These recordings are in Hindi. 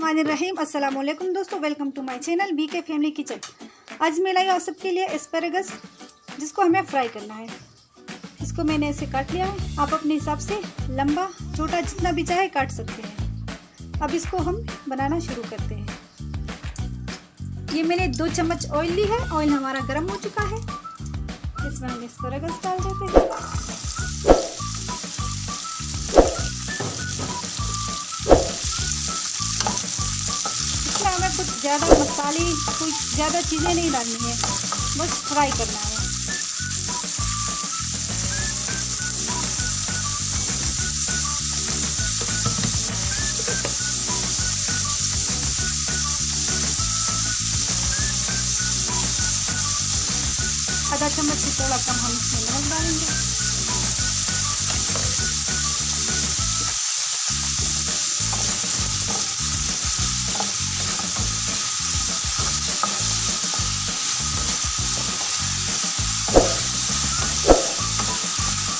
बिस्मिल्लाहिर्रहमानिर्रहीम। अस्सलाम वालेकुम दोस्तों, welcome to my channel BK family kitchen. आज मैं लाई आप सबके लिए एस्पैरागस, जिसको हमें फ्राई करना है। इसको मैंने ऐसे काट लिया है। आप अपने हिसाब से लंबा छोटा जितना भी चाहे काट सकते हैं। अब इसको हम बनाना शुरू करते हैं। ये मैंने 2 चम्मच ऑयल ली है। ऑयल हमारा गर्म हो चुका है। इसमें हम एस्पैरागस डाल देते हैं। हमें कुछ ज़्यादा मसाले, कुछ ज़्यादा चीज़ें नहीं डालनी है, बस फ्राई करना है। आधा चम्मच से थोड़ा कम हम इसमें नमक डालेंगे।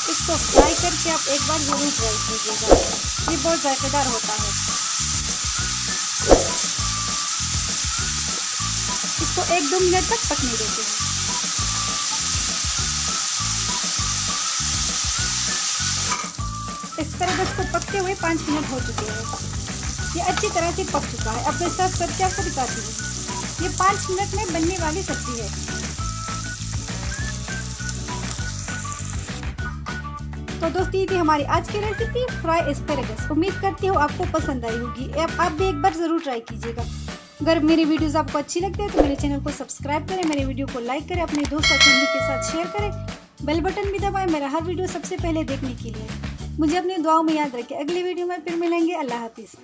इसको फ्राई करके आप एक बार जरूर ट्राई कीजिएगा, ये बहुत जायकेदार होता है। इसको 1-2 मिनट तक पकने देते हैं। एस्पैरागस को पकते हुए 5 मिनट हो चुके हैं। ये अच्छी तरह से पक चुका है। अब मैं सर्व करके आपको दिखाती हूँ। ये 5 मिनट में बनने वाली सब्जी है। तो दोस्तों, ये थी हमारी आज की रेसिपी फ्राई एस्पैरागस। उम्मीद करती हूँ आपको पसंद आई होगी। आप भी एक बार ज़रूर ट्राई कीजिएगा। अगर मेरी वीडियोस आपको अच्छी लगती है तो मेरे चैनल को सब्सक्राइब करें, मेरे वीडियो को लाइक करें, अपने दोस्त और फैमिली के साथ शेयर करें। बेल बटन भी दबाएं मेरा हर वीडियो सबसे पहले देखने के लिए। मुझे अपनी दुआओं में याद रखें। अगली वीडियो में फिर मिलेंगे। अल्लाह हाफिज़।